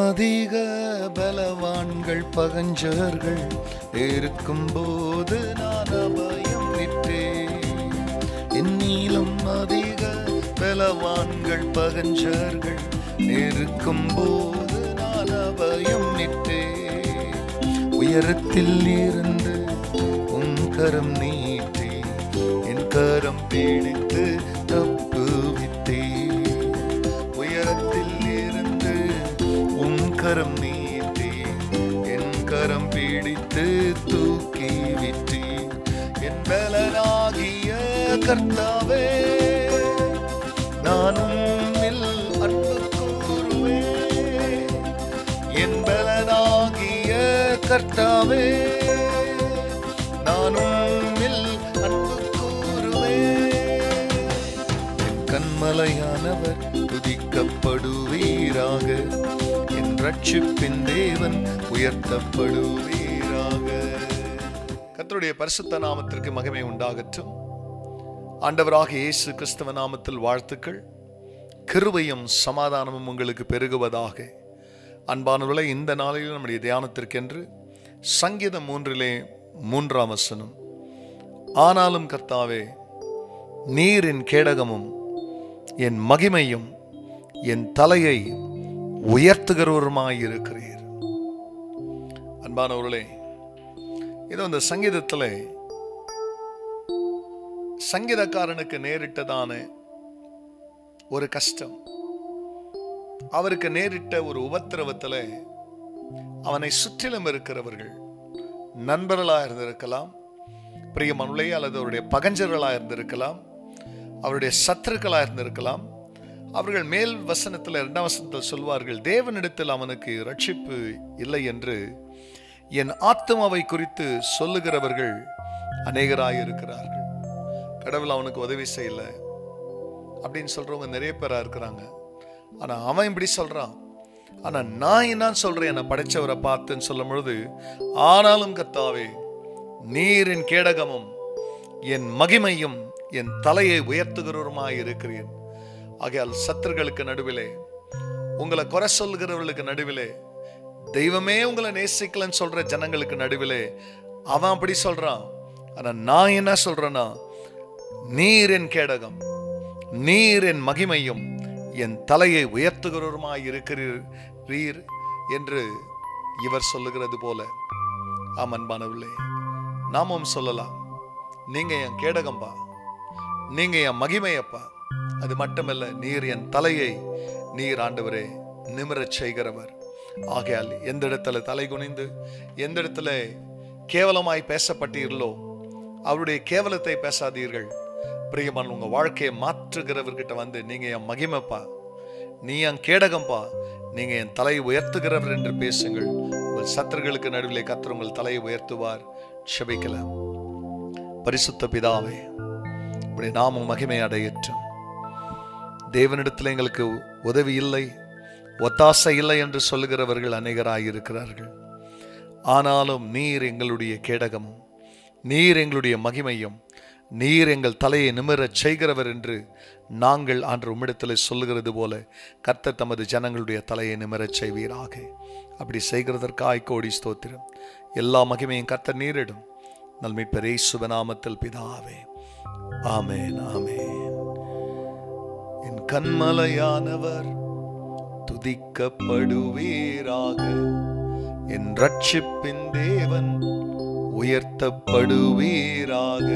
அதிக பலவான்கள் பகஞ்சர்கள் இருக்கும் போது நான் அபயம் விட்டேன். என்னிலும் அதிக பலவான்கள் பகஞ்சர்கள் இருக்கும் போது நான் அபயம் விட்டேன். உயரத்தில் இருந்து உன் கரம் நீட்டி என் கரம் பிடித்து தப்புவித்தே. உயரத்தில் இருந்து உன் கரம் நீட்டி என் கரம் பிடித்து தூக்கி விட்டே. என் பலனாகிய கர்த்தாவே, நான் உம்மில் அன்பு கூறுவேன். என் பலனாகிய கர்த்தாவே, நான் உம்மில் அன்பு கூறுவேன். என் கண்மலையானவர் துதிக்கப்படுவீராக. என் ரட்சிப்பின் தேவன் உயர்த்தப்படுவீராக. கர்த்தருடைய பரிசுத்த நாமத்திற்கு மகிமை உண்டாகட்டும். ஆண்டவராக இயேசு கிறிஸ்துவ நாமத்தில் வாழ்த்துக்கள். கிருபையும் சமாதானமும் உங்களுக்கு பெருகுவதாக. அன்பானவர்களே, இந்த நாளில் நம்முடைய தியானத்திற்கென்று சங்கீதம் 3:3 ஆனாலும் கர்த்தாவே, நீர் என் கேடகமும் என் மகிமையும் என் தலையை உயர்த்துகிறவருமாயிருக்கிறீர். அன்பானவர்களே, இதோ இந்த சங்கீதத்தில் சங்கீதக்காரனுக்கு நேரிட்டதான ஒரு கஷ்டம், அவருக்கு நேரிட்ட ஒரு உபத்திரவத்தில் அவனை சுற்றிலும் இருக்கிறவர்கள் நண்பர்களாக இருந்திருக்கலாம், பிரியமானவர்களே, அல்லது அவருடைய பகஞ்சர்களாக இருந்திருக்கலாம், அவருடைய சத்துருக்களாக இருந்திருக்கலாம். அவர்கள் மேல் வசனத்தில் 2ஆம் வசனத்தில் சொல்வார்கள், தேவனிடத்தில் அவனுக்கு ரட்சிப்பு இல்லை என்று என் ஆத்துமாவை குறித்து சொல்லுகிறவர்கள் அநேகராக இருக்கிறார்கள். கடவுள் அவனுக்கு உதவி செய்யல அப்படின்னு சொல்றவங்க நிறைய பேரா இருக்கிறாங்க. ஆனா அவன் இப்படி சொல்றான். ஆனா நான் என்ன சொல்றேன், என்னை படைச்சவரை பார்த்துன்னு சொல்லும் பொழுது, ஆனாலும் கர்த்தாவே, நீர் என் கேடகமும் என் மகிமையும் என் தலையை உயர்த்துகிறவருமாய் இருக்கிறேன். ஆகையால் சத்துருக்களுக்கு நடுவிலே, உங்களை குறை சொல்லுகிறவர்களுக்கு நடுவிலே, தெய்வமே உங்களை நேசிக்கலன்னு சொல்ற ஜனங்களுக்கு நடுவிலே அவன் அப்படி சொல்றான். ஆனா நான் என்ன சொல்றேன்னா, நீர் என் கேடகம், நீர் என் மகிமையும் என் தலையை உயர்த்துகிறவருமாய் இருக்கிறீர் என்று இவர் சொல்லுகிறது போல. அன்பானவர்களே, நாமும் சொல்லலாம், நீங்க என் கேடகம்பா, நீங்க என் மகிமையப்பா. அது மட்டுமல்ல, நீர் என் தலையை நீர் ஆண்டவரே நிமிரச் செய்கிறவர். ஆகையால் எந்த இடத்துல தலை குனிந்து எந்த இடத்துல கேவலமாய் பேசப்பட்டீர்களோ அவருடைய கேவலத்தை பேசாதீர்கள். பிரியமான உங்க வாழ்க்கையை மாற்றுகிறவர்கிட்ட வந்து, நீங்க என் மகிமைப்பா, நீ என் கேடகம்பா, நீங்க என் தலையை உயர்த்துகிறவர் என்று பேசுங்கள். உங்கள் சத்துருக்களுக்கு நடுவிலே கர்த்தர் உங்கள் தலையை உயர்த்துவார். செபிக்கலாம். பரிசுத்த பிதாவே, உடைய நாமம் மகிமை அடையட்டும். தேவனிடத்தில் எங்களுக்கு உதவி இல்லை, ஒத்தாசை இல்லை என்று சொல்லுகிறவர்கள் அநேகராயிருக்கிறார்கள். ஆனாலும் நீர் எங்களுடைய கேடகமும், நீர் எங்களுடைய மகிமையும், நீர் எங்கள் தலையை நிமிரச் செய்கிறவர் என்று நாங்கள் ஆண்டு உம்மிடத்தில் சொல்லுகிறது போல கர்த்தர் தமது ஜனங்களுடைய தலையை நிமிரச் செய்வீராக. அப்படி செய்கிறதற்காய் கோடி ஸ்தோத்திரம். எல்லா மகிமையும் கர்த்தர் நீரிடும். நல்மீட்பர் இயேசுவின் நாமத்தில் பிதாவே, ஆமென், ஆமென். என் கண்மலையானவர் துதிக்கப்படுவீராக. என் ரட்சிப்பின் தேவன் உயர்த்தப்படுவீராக.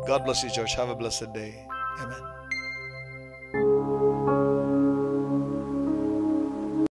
God bless you, church. Have a blessed day. Amen.